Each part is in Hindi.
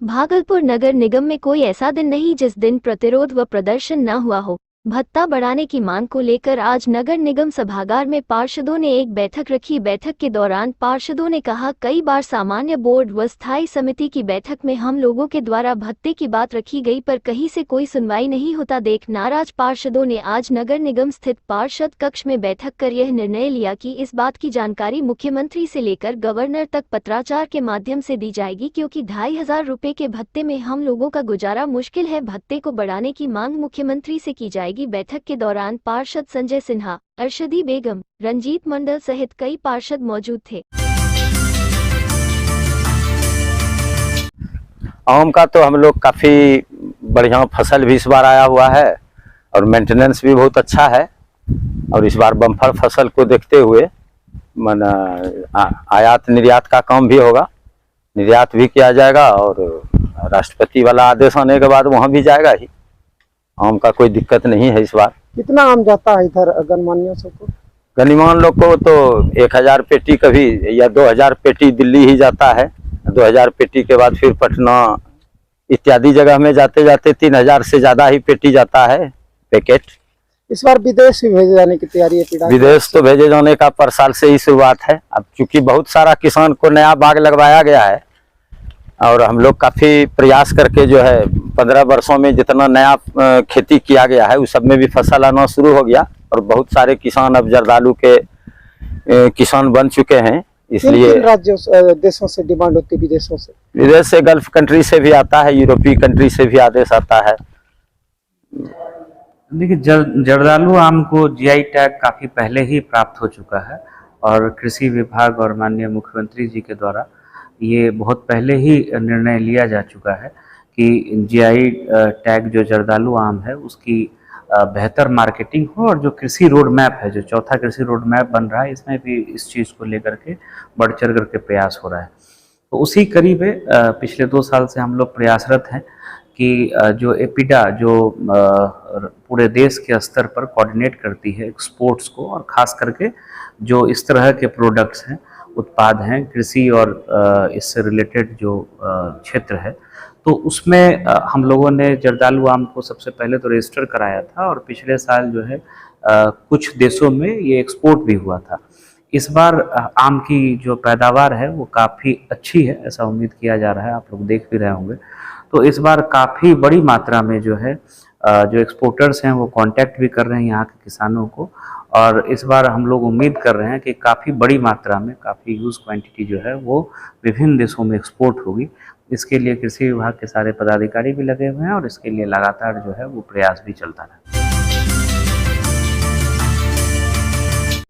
भागलपुर नगर निगम में कोई ऐसा दिन नहीं जिस दिन प्रतिरोध व प्रदर्शन न हुआ हो। भत्ता बढ़ाने की मांग को लेकर आज नगर निगम सभागार में पार्षदों ने एक बैठक रखी। बैठक के दौरान पार्षदों ने कहा, कई बार सामान्य बोर्ड व स्थायी समिति की बैठक में हम लोगों के द्वारा भत्ते की बात रखी गई, पर कहीं से कोई सुनवाई नहीं होता देख नाराज पार्षदों ने आज नगर निगम स्थित पार्षद कक्ष में बैठक कर यह निर्णय लिया कि इस बात की जानकारी मुख्यमंत्री से लेकर गवर्नर तक पत्राचार के माध्यम से दी जाएगी, क्योंकि 2500 रुपए के भत्ते में हम लोगों का गुजारा मुश्किल है। भत्ते को बढ़ाने की मांग मुख्यमंत्री से की जाएगी। बैठक के दौरान पार्षद संजय सिन्हा, अरशदी बेगम, रंजीत मंडल सहित कई पार्षद मौजूद थे। आम का तो हम लोग काफी बढ़िया फसल भी इस बार आया हुआ है और मेंटेनेंस भी बहुत अच्छा है। और इस बार बम्पर फसल को देखते हुए आयात निर्यात का काम भी होगा, निर्यात भी किया जाएगा और राष्ट्रपति वाला आदेश आने के बाद वहाँ भी जाएगा ही। आम का कोई दिक्कत नहीं है इस बार। कितना आम जाता है इधर गणमान्यों से? को गणमान्य लोग को तो 1000 पेटी कभी या 2000 पेटी दिल्ली ही जाता है। 2000 पेटी के बाद फिर पटना इत्यादि जगह में जाते जाते 3000 से ज्यादा ही पेटी जाता है पैकेट। इस बार विदेश भी भेजे जाने की तैयारी है? विदेश तो भेजे जाने का पर साल से ही शुरुआत है। अब चूंकि बहुत सारा किसान को नया बाग लगवाया गया है और हम लोग काफी प्रयास करके जो है 15 वर्षों में जितना नया खेती किया गया है उस सब में भी फसल आना शुरू हो गया और बहुत सारे किसान अब जर्दालू के किसान बन चुके हैं। इसलिए राज्यों देशों से डिमांड होती है, विदेशों से, विदेश से गल्फ कंट्री से भी आता है, यूरोपीय कंट्री से भी आदेश आता है। देखिए, जर्दालू आम को जीआई टैग काफी पहले ही प्राप्त हो चुका है और कृषि विभाग और माननीय मुख्यमंत्री जी के द्वारा ये बहुत पहले ही निर्णय लिया जा चुका है कि जीआई टैग जो जर्दालू आम है उसकी बेहतर मार्केटिंग हो। और जो कृषि रोड मैप है, जो चौथा कृषि रोड मैप बन रहा है, इसमें भी इस चीज़ को लेकर के बढ़ चढ़ करके प्रयास हो रहा है। तो उसी करीब पिछले 2 साल से हम लोग प्रयासरत हैं कि जो एपिडा जो पूरे देश के स्तर पर कोऑर्डिनेट करती है एक्सपोर्ट्स को, और ख़ास करके जो इस तरह के प्रोडक्ट्स हैं, उत्पाद हैं, कृषि और इससे रिलेटेड जो क्षेत्र है, तो उसमें हम लोगों ने जर्दालू आम को सबसे पहले तो रजिस्टर कराया था और पिछले साल जो है कुछ देशों में ये एक्सपोर्ट भी हुआ था। इस बार आम की जो पैदावार है वो काफ़ी अच्छी है, ऐसा उम्मीद किया जा रहा है, आप लोग देख भी रहे होंगे। तो इस बार काफ़ी बड़ी मात्रा में जो है जो एक्सपोर्टर्स हैं वो कांटेक्ट भी कर रहे हैं यहाँ के किसानों को, और इस बार हम लोग उम्मीद कर रहे हैं कि काफ़ी बड़ी मात्रा में, काफ़ी ह्यूज क्वांटिटी जो है वो विभिन्न देशों में एक्सपोर्ट होगी। इसके लिए कृषि विभाग के सारे पदाधिकारी भी लगे हुए हैं और इसके लिए लगातार जो है वो प्रयास भी चलता रहा।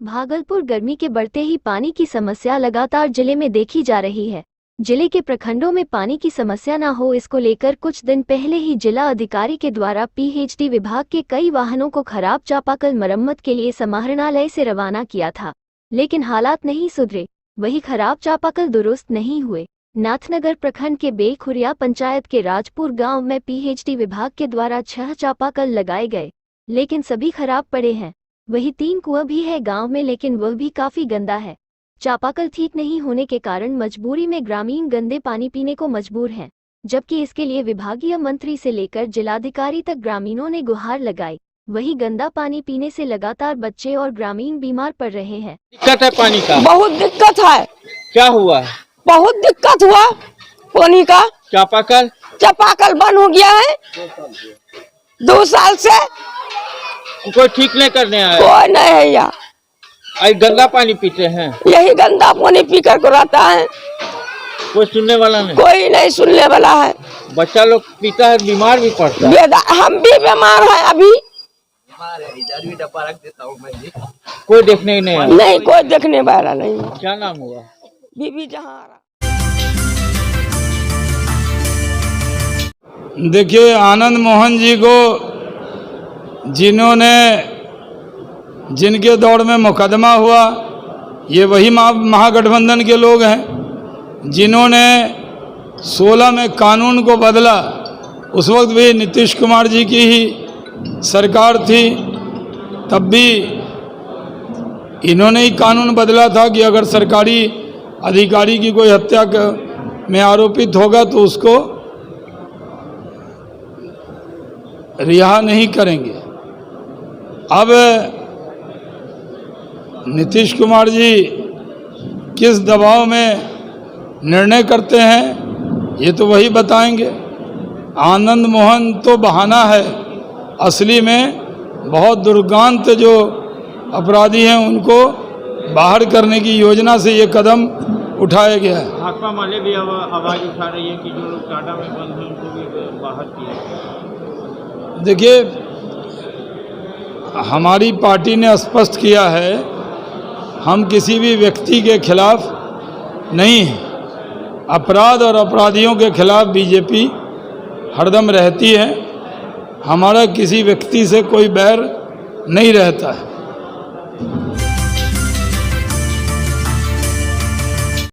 भागलपुर गर्मी के बढ़ते ही पानी की समस्या लगातार जिले में देखी जा रही है। जिले के प्रखंडों में पानी की समस्या न हो, इसको लेकर कुछ दिन पहले ही जिला अधिकारी के द्वारा पीएचडी विभाग के कई वाहनों को खराब चापाकल मरम्मत के लिए समाहरणालय से रवाना किया था, लेकिन हालात नहीं सुधरे। वही खराब चापाकल दुरुस्त नहीं हुए। नाथनगर प्रखंड के बेखुरिया पंचायत के राजपुर गांव में पीएचडी विभाग के द्वारा 6 चापाकल लगाए गए, लेकिन सभी खराब पड़े हैं। वही 3 कुआं भी है गांव में, लेकिन वह भी काफी गंदा है। चापाकल ठीक नहीं होने के कारण मजबूरी में ग्रामीण गंदे पानी पीने को मजबूर हैं, जबकि इसके लिए विभागीय मंत्री से लेकर जिलाधिकारी तक ग्रामीणों ने गुहार लगाई। वही गंदा पानी पीने से लगातार बच्चे और ग्रामीण बीमार पड़ रहे हैं। दिक्कत है पानी का, बहुत दिक्कत है। क्या हुआ है? बहुत दिक्कत हुआ पानी का। चापाकल बंद हो गया है 2 साल से। कोई ठीक नहीं करने आया? कोई नहीं है यहाँ। गंदा पानी पीते हैं, यही गंदा पानी पी कर को रहता है। कोई सुनने वाला नहीं? कोई नहीं सुनने वाला है। बच्चा लोग पीता है, बीमार भी पड़ता है। हम भी बीमार हैं अभी। इधर भी डब्बा रख देता हूँ मैं जी। कोई देखने ही नहीं? नहीं, कोई देखने वाला नहीं। क्या नाम हुआ? बीबी जहां। देखिए, आनंद मोहन जी को जिनके दौर में मुकदमा हुआ, ये वही महागठबंधन के लोग हैं जिन्होंने 16 में कानून को बदला। उस वक्त भी नीतीश कुमार जी की ही सरकार थी, तब भी इन्होंने ही कानून बदला था कि अगर सरकारी अधिकारी की कोई हत्या में आरोपित होगा तो उसको रिहा नहीं करेंगे। अब नीतीश कुमार जी किस दबाव में निर्णय करते हैं ये तो वही बताएंगे। आनंद मोहन तो बहाना है, असली में बहुत दुर्गांत जो अपराधी हैं उनको बाहर करने की योजना से ये कदम उठाया गया है। भाकपा माले भी आवाज उठा रही है कि जो लोग टाटा में बंद हैं उनको भी बाहर किया। देखिए, हमारी पार्टी ने स्पष्ट किया है हम किसी भी व्यक्ति के खिलाफ नहीं हैं। अपराध और अपराधियों के खिलाफ बीजेपी हरदम रहती है। हमारा किसी व्यक्ति से कोई बैर नहीं रहता है।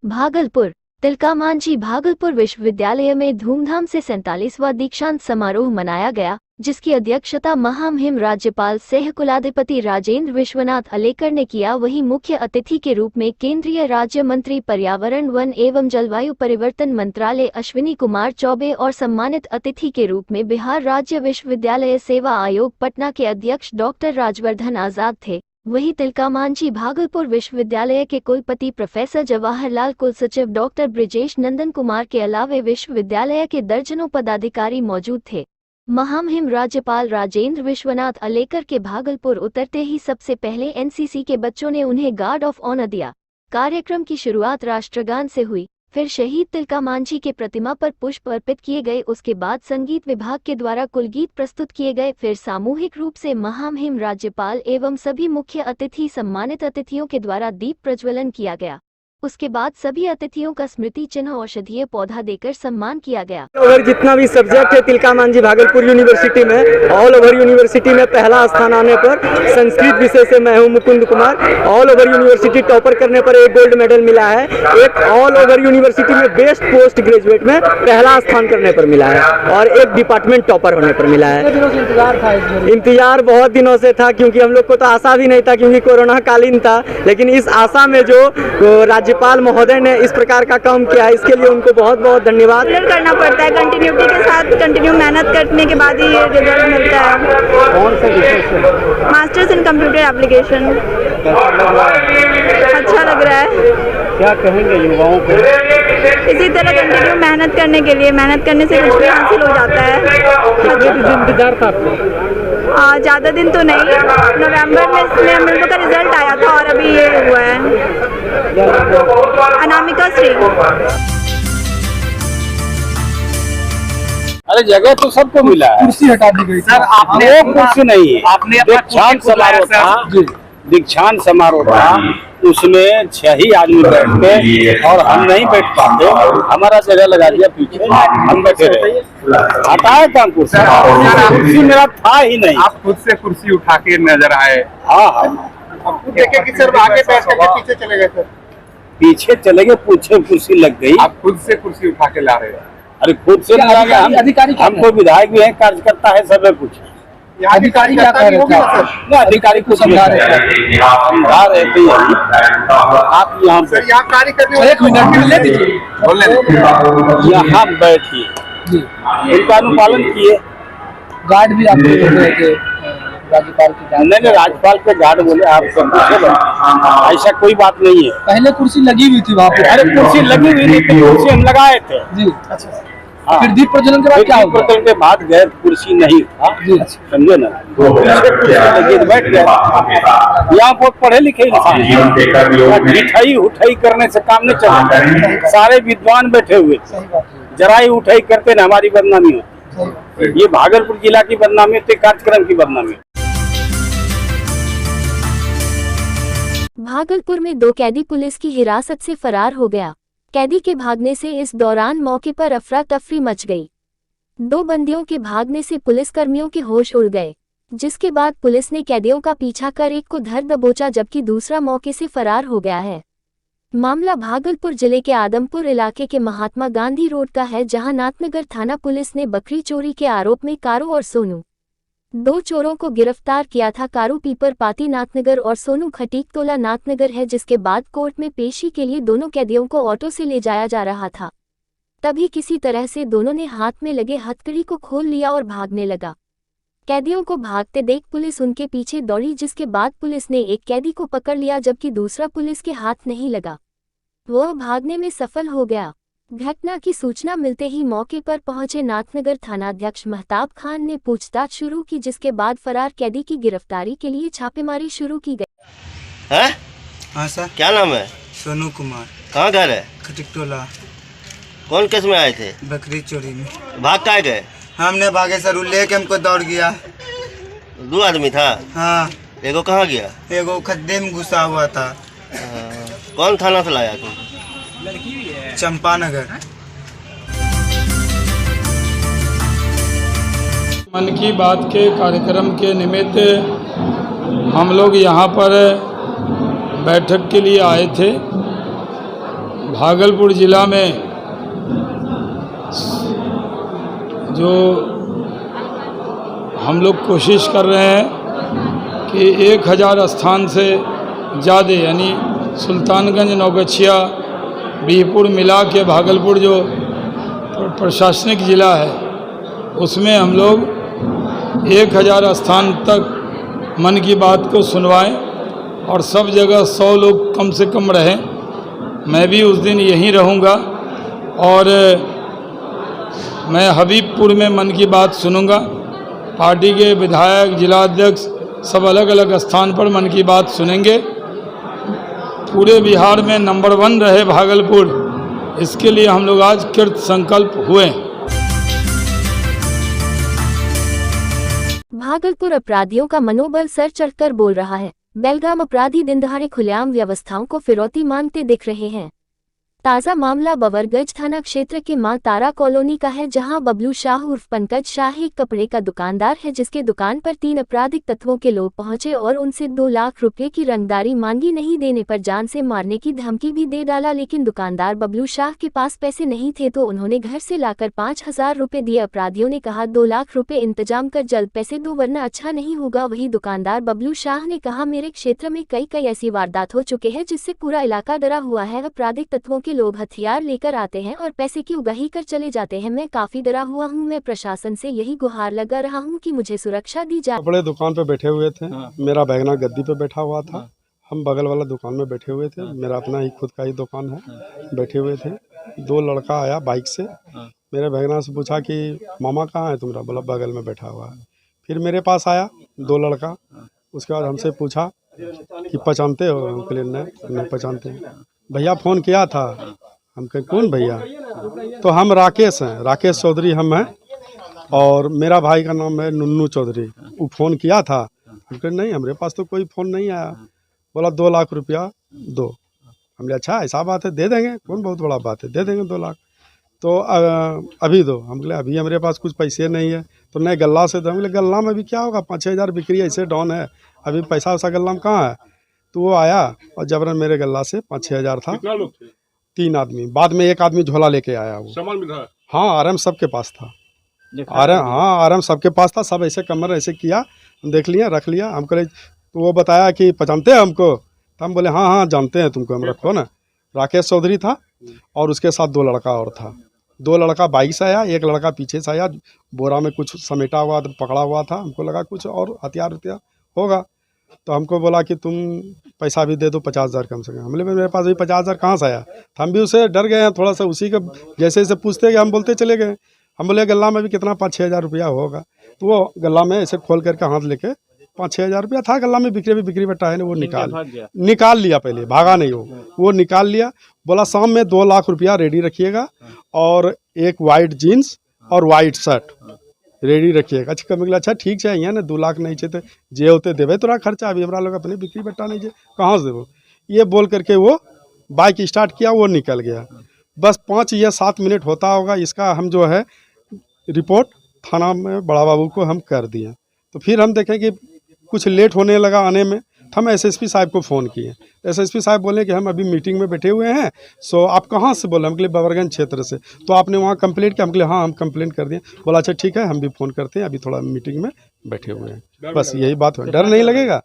भागलपुर तिलकामांझी भागलपुर विश्वविद्यालय में धूमधाम से 47वां दीक्षांत समारोह मनाया गया, जिसकी अध्यक्षता महामहिम राज्यपाल सह कुलाधिपति राजेंद्र विश्वनाथ अलेकर ने किया। वहीं मुख्य अतिथि के रूप में केंद्रीय राज्य मंत्री पर्यावरण, वन एवं जलवायु परिवर्तन मंत्रालय अश्विनी कुमार चौबे और सम्मानित अतिथि के रूप में बिहार राज्य विश्वविद्यालय सेवा आयोग पटना के अध्यक्ष डॉक्टर राजवर्धन आजाद थे। वहीं तिलकामांझी भागलपुर विश्वविद्यालय के कुलपति प्रोफेसर जवाहरलाल, कुलसचिव डॉक्टर ब्रिजेश नंदन कुमार के अलावे विश्वविद्यालय के दर्जनों पदाधिकारी मौजूद थे। महामहिम राज्यपाल राजेंद्र विश्वनाथ अलेकर के भागलपुर उतरते ही सबसे पहले एनसीसी के बच्चों ने उन्हें गार्ड ऑफ ऑनर दिया। कार्यक्रम की शुरुआत राष्ट्रगान से हुई, फिर शहीद तिलकामांझी के प्रतिमा पर पुष्प अर्पित किए गए। उसके बाद संगीत विभाग के द्वारा कुलगीत प्रस्तुत किए गए। फिर सामूहिक रूप से महामहिम राज्यपाल एवं सभी मुख्य अतिथि सम्मानित अतिथियों के द्वारा दीप प्रज्वलन किया गया। उसके बाद सभी अतिथियों का स्मृति चिन्ह औषधीय पौधा देकर सम्मान किया गया। ओवर जितना भी सब्जेक्ट है तिलकामांझी भागलपुर यूनिवर्सिटी में, ऑल ओवर यूनिवर्सिटी में पहला स्थान आने पर संस्कृत विषय से मैं हूं Mukund Kumar. All over university topper करने पर एक गोल्ड मेडल मिला है। एक ऑल ओवर यूनिवर्सिटी में बेस्ट पोस्ट ग्रेजुएट में पहला स्थान करने पर मिला है और एक डिपार्टमेंट टॉपर होने पर मिला है। इंतजार बहुत दिनों से था, क्योंकि हम लोग को तो आशा भी नहीं था, क्योंकि कोरोना कालीन था। लेकिन इस आशा में जो राज्यपाल महोदय ने इस प्रकार का काम किया है, इसके लिए उनको बहुत बहुत धन्यवाद करना पड़ता है। कंटिन्यूटी के साथ कंटिन्यू मेहनत करने के बाद ही ये रिजल्ट मिलता है। कौन से विषय से? Masters in computer application. अच्छा लग रहा है। क्या कहेंगे युवाओं को? इसी तरह कंटिन्यू मेहनत करने के लिए, मेहनत करने से कुछ भी हासिल हो जाता है। इंतजार था आपको? ज़्यादा दिन तो नहीं, नवंबर में इसमें हम लोग का रिजल्ट आया था और अभी ये हुआ है। अनामिका श्री। अरे जगह तो सबको मिला है। कुर्सी हटा दी गई सर, आपने वो कुर्सी नहीं है। आपने दीक्षांत समारोह था, दीक्षांत समारोह था, उसमें 6 ही आदमी बैठते और हम नहीं बैठ पाते। हमारा जगह लगा दिया पीछे, हम बैठे रहे। हटाया था कुर्सी, मेरा था ही नहीं। आप खुद से कुर्सी उठा के नजर आए? हाँ, देखे कि सर आगे बैठ करके पीछे चले गए सर? पीछे चले गए, पीछे कुर्सी लग गई। आप खुद से कुर्सी उठा के ला रहे हैं? अरे खुद से लगा गया। हमको विधायक भी है, कार्यकर्ता है, सब कुछ। अधिकारी क्या कह रहे थे? अधिकारी कुछ समझा रहे थे। आप यहाँ सर यहाँ कार्य करने वाले यहाँ बैठिए, इनका अनुपालन किए। गार्ड भी आपको रहे थे राज्यपाल के? नहीं, राज्यपाल के गार्ड बोले आप सब, ऐसा कोई बात नहीं है। पहले कुर्सी लगी हुई थी वहाँ पे? अरे कुर्सी लगी हुई थी, कुर्सी हम लगाए थे जी। अच्छा, फिर दीप प्रज्वलन के बाद क्या हुआ? प्रज्वलन के बाद गए, कुर्सी नहीं था जी, समझे ना, कुर्सी लगी तो बैठ गया। यहाँ बहुत पढ़े लिखे इंसान, मिठाई उठाई करने से काम नहीं चलता। सारे विद्वान बैठे हुए थे, जरा ही उठाई करते ना हमारी बदनामी होती। ये भागलपुर जिला की बदनामी होती, कार्यक्रम की बदनामी। भागलपुर में 2 कैदी पुलिस की हिरासत से फरार हो गया। कैदी के भागने से इस दौरान मौके पर अफरा तफरी मच गई। 2 बंदियों के भागने से पुलिसकर्मियों के होश उड़ गए, जिसके बाद पुलिस ने कैदियों का पीछा कर एक को धर दबोचा, जबकि दूसरा मौके से फरार हो गया है। मामला भागलपुर जिले के आदमपुर इलाके के महात्मा गांधी रोड का है, जहां नाथनगर थाना पुलिस ने बकरी चोरी के आरोप में कारू और सोनू, 2 चोरों को गिरफ्तार किया था। कारू पीपर पाती नाथनगर और सोनू खटीकतोला नाथनगर है, जिसके बाद कोर्ट में पेशी के लिए दोनों कैदियों को ऑटो से ले जाया जा रहा था। तभी किसी तरह से दोनों ने हाथ में लगे हथकड़ी को खोल लिया और भागने लगा। कैदियों को भागते देख पुलिस उनके पीछे दौड़ी, जिसके बाद पुलिस ने एक कैदी को पकड़ लिया जबकि दूसरा पुलिस के हाथ नहीं लगा। वह भागने में सफल हो गया। घटना की सूचना मिलते ही मौके पर पहुंचे नाथनगर थानाध्यक्ष महताब खान ने पूछताछ शुरू की, जिसके बाद फरार कैदी की गिरफ्तारी के लिए छापेमारी शुरू की गई। है? हाँ सर। क्या नाम है? सोनू कुमार। कहाँ घर है? खटिकटोला। कौन केस में आए थे? बकरी चोरी में। भाग का गए? हमने भागे सर, लेके हमको दौड़ गया। 2 आदमी था? हाँ। एगो कहाँ गया? एगो खड्डे में घुसा हुआ था। कौन थाना से लाया तुम? चंपानगर। मन की बात के कार्यक्रम के निमित्त हम लोग यहाँ पर बैठक के लिए आए थे। भागलपुर जिला में जो हम लोग कोशिश कर रहे हैं कि 1000 स्थान से ज़्यादा यानी सुल्तानगंज, नौगछिया, बीहपुर मिला के भागलपुर जो प्रशासनिक ज़िला है उसमें हम लोग 1000 स्थान तक मन की बात को सुनवाएं और सब जगह 100 लोग कम से कम रहें। मैं भी उस दिन यहीं रहूँगा और मैं हबीबपुर में मन की बात सुनूंगा। पार्टी के विधायक, जिलाध्यक्ष सब अलग अलग स्थान पर मन की बात सुनेंगे। पूरे बिहार में नंबर 1 रहे भागलपुर, इसके लिए हम लोग आज कृत संकल्प हुए। भागलपुर अपराधियों का मनोबल सर चढ़कर बोल रहा है। बेलगाम अपराधी दिन दहाड़े खुलेआम व्यवस्थाओं को फिरौती मांगते दिख रहे हैं। ताज़ा मामला बवरगंज थाना क्षेत्र के मां तारा कॉलोनी का है, जहां बबलू शाह उर्फ पंकज शाह एक कपड़े का दुकानदार है, जिसके दुकान पर 3 आपराधिक तत्वों के लोग पहुंचे और उनसे 2 लाख रुपए की रंगदारी मांगी। नहीं देने पर जान से मारने की धमकी भी दे डाला, लेकिन दुकानदार बबलू शाह के पास पैसे नहीं थे तो उन्होंने घर से लाकर 5000 रुपए दिए। अपराधियों ने कहा 2 लाख रुपए इंतजाम कर जल्द पैसे दो वरना अच्छा नहीं होगा। वही दुकानदार बबलू शाह ने कहा, मेरे क्षेत्र में कई ऐसी वारदात हो चुके हैं जिससे पूरा इलाका डरा हुआ है। आपराधिक तत्वों के लोग हथियार लेकर आते हैं और पैसे की उगाही कर चले जाते हैं। मैं काफी डरा हुआ हूँ। मैं प्रशासन से यही गुहार लगा रहा हूँ कि मुझे सुरक्षा दी जाए। कपड़े दुकान पे बैठे हुए थे। मेरा बैगना गद्दी पे बैठा हुआ था। हम बगल वाला दुकान में बैठे हुए थे। मेरा अपना ही खुद का ही दुकान है। बैठे हुए थे। 2 लड़का आया बाइक से। मेरे बैगना से पूछा कि मामा कहाँ है तुम्हारा? बोला बगल में बैठा हुआ है। फिर मेरे पास आया 2 लड़का। उसके बाद हमसे पूछा कि पहचानते हो? हम कहले नहीं पहचानते। भैया फ़ोन किया था। हम कहे कौन भैया? तो हम राकेश हैं, राकेश चौधरी हम हैं और मेरा भाई का नाम है नुन्नू चौधरी। वो फ़ोन किया था। हम कहे नहीं हमारे पास तो कोई फ़ोन नहीं आया। बोला 2 लाख रुपया दो। हमने अच्छा ऐसा बात है, दे देंगे, कौन बहुत बड़ा बात है, दे देंगे 2 लाख। तो अभी दो। हम बोले अभी हमारे पास कुछ पैसे नहीं है। तो नहीं गल्ला से दो। हम बोले गल्ला में भी क्या होगा, 5-6 हज़ार बिक्री ऐसे डाउन है, अभी पैसा वैसा गल्ला में कहाँ है? तो वो आया और जबरन मेरे गल्ला से 5-6 हज़ार था। कितना लोग थे? 3 आदमी। बाद में 1 आदमी झोला लेके आया। वो सामान भी था? हाँ, आराम सबके पास था। आराम सबके पास था। सब ऐसे कमर ऐसे किया, हम देख लिया, रख लिया। हम कहे तो वो बताया कि पहचानते हैं हमको? तो हम बोले हाँ जानते हैं तुमको, हम रखो ना। राकेश चौधरी था और उसके साथ 2 लड़का और था। 2 लड़का बाइक से आया, 1 लड़का पीछे से आया। बोरा में कुछ समेटा हुआ पकड़ा हुआ था। हमको लगा कुछ और हथियार होगा। तो हमको बोला कि तुम पैसा भी दे दो 50 हज़ार कम से कम। हमने मेरे पास अभी 50 हज़ार कहाँ से आया? तो हम भी उसे डर गए हैं थोड़ा सा। उसी का जैसे जैसे पूछते गए हम बोलते चले गए। हम बोले गल्ला में भी कितना 5-6 हज़ार रुपया होगा। तो वो गल्ला में ऐसे खोल करके हाथ लेके 5-6 हज़ार रुपया था गल्ला में। बिक्री बट्टा है ना, वो निकाल लिया। पहले भागा नहीं, वो निकाल लिया। बोला शाम में 2 लाख रुपया रेडी रखिएगा और एक वाइट जीन्स और वाइट शर्ट रेडी रखिएगा। अच्छा ठीक चाहिए ना, 2 लाख नहीं चाहिए जे होते देवे तोरा खर्चा। अभी हमारा लोग अपने बिक्री बट्टा नहीं चाहिए, कहाँ से देवो? ये बोल करके वो बाइक स्टार्ट किया, वो निकल गया। बस 5 या 7 मिनट होता होगा। इसका हम जो है रिपोर्ट थाना में बड़ा बाबू को हम कर दिए। तो फिर हम देखें कि कुछ लेट होने लगा आने में। तो हम एसएसपी साहब को फ़ोन किए। एसएसपी साहब बोले कि हम अभी मीटिंग में बैठे हुए हैं, सो आप कहाँ से बोले? हम कहले बवरगंज क्षेत्र से। तो आपने वहाँ कंप्लेंट किया? हम कहले हाँ हम कंप्लेंट कर दिए। बोला अच्छा ठीक है, हम भी फ़ोन करते हैं, अभी थोड़ा मीटिंग में बैठे हुए हैं। बस यही बात है। डर नहीं लगेगा?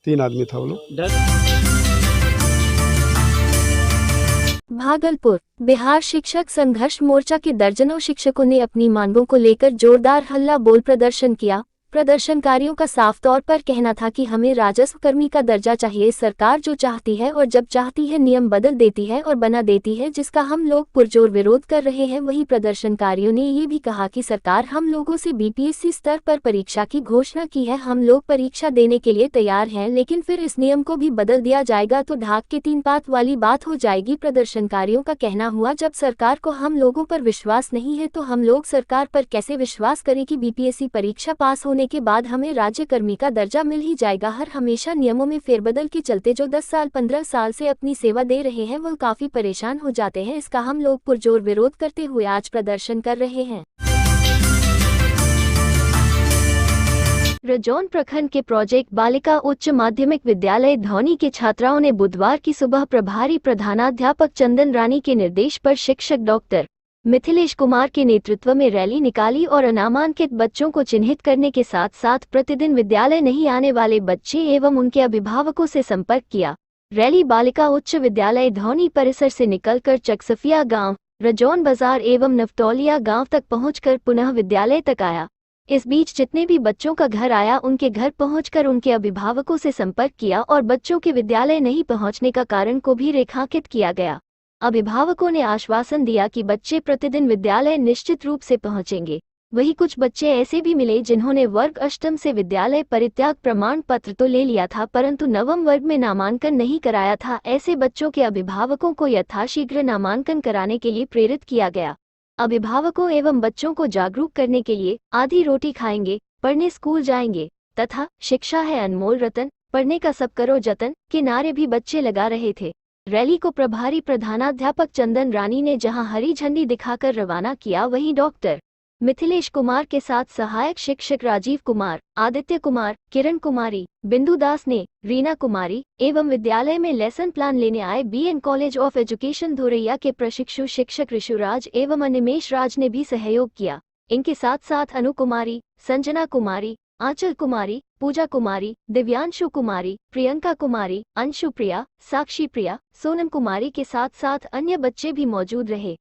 3 आदमी था वो लोग। भागलपुर बिहार शिक्षक संघर्ष मोर्चा के दर्जनों शिक्षकों ने अपनी मांगों को लेकर जोरदार हल्ला बोल प्रदर्शन किया। प्रदर्शनकारियों का साफ तौर पर कहना था कि हमें राजस्व कर्मी का दर्जा चाहिए। सरकार जो चाहती है और जब चाहती है नियम बदल देती है और बना देती है, जिसका हम लोग पुरजोर विरोध कर रहे हैं। वहीं प्रदर्शनकारियों ने ये भी कहा कि सरकार हम लोगों से बीपीएससी स्तर पर परीक्षा की घोषणा की है, हम लोग परीक्षा देने के लिए तैयार हैं, लेकिन फिर इस नियम को भी बदल दिया जाएगा तो ढाक के 3 पात वाली बात हो जाएगी। प्रदर्शनकारियों का कहना हुआ, जब सरकार को हम लोगों पर विश्वास नहीं है तो हम लोग सरकार पर कैसे विश्वास करें कि बीपीएससी परीक्षा पास होने के बाद हमें राज्य कर्मी का दर्जा मिल ही जाएगा। हर हमेशा नियमों में फेरबदल के चलते जो 10 साल 15 साल से अपनी सेवा दे रहे हैं वो काफी परेशान हो जाते हैं। इसका हम लोग पुरजोर विरोध करते हुए आज प्रदर्शन कर रहे हैं। रजौन प्रखंड के प्रोजेक्ट बालिका उच्च माध्यमिक विद्यालय धौनी के छात्राओं ने बुधवार की सुबह प्रभारी प्रधानाध्यापक चंदन रानी के निर्देश पर शिक्षक डॉक्टर मिथिलेश कुमार के नेतृत्व में रैली निकाली और अनामांकित बच्चों को चिन्हित करने के साथ साथ प्रतिदिन विद्यालय नहीं आने वाले बच्चे एवं उनके अभिभावकों से संपर्क किया। रैली बालिका उच्च विद्यालय धौनी परिसर से निकलकर चकसफिया गांव, रजौन बाजार एवं नवतौलिया गांव तक पहुंचकर पुनः विद्यालय तक आया। इस बीच जितने भी बच्चों का घर आया उनके घर पहुंचकर उनके अभिभावकों से संपर्क किया और बच्चों के विद्यालय नहीं पहुंचने का कारण को भी रेखांकित किया गया। अभिभावकों ने आश्वासन दिया कि बच्चे प्रतिदिन विद्यालय निश्चित रूप से पहुंचेंगे। वहीं कुछ बच्चे ऐसे भी मिले जिन्होंने वर्ग अष्टम से विद्यालय परित्याग प्रमाण पत्र तो ले लिया था परंतु नवम वर्ग में नामांकन नहीं कराया था। ऐसे बच्चों के अभिभावकों को यथाशीघ्र नामांकन कराने के लिए प्रेरित किया गया। अभिभावकों एवं बच्चों को जागरूक करने के लिए आधी रोटी खाएंगे, पढ़ने स्कूल जाएंगे तथा शिक्षा है अनमोल रतन, पढ़ने का सब करो जतन के नारे भी बच्चे लगा रहे थे। रैली को प्रभारी प्रधानाध्यापक चंदन रानी ने जहां हरी झंडी दिखाकर रवाना किया, वहीं डॉक्टर मिथिलेश कुमार के साथ सहायक शिक्षक राजीव कुमार, आदित्य कुमार, किरण कुमारी, बिंदु दास ने, रीना कुमारी एवं विद्यालय में लेसन प्लान लेने आए BN college of education Dhoraiya के प्रशिक्षु शिक्षक ऋषुराज एवं अनिमेश राज ने भी सहयोग किया। इनके साथ साथ अनु कुमारी, संजना कुमारी, आंचल कुमारी, पूजा कुमारी, दिव्यांशु कुमारी, प्रियंका कुमारी, अंशु प्रिया, साक्षी प्रिया, सोनम कुमारी के साथ साथ अन्य बच्चे भी मौजूद रहे।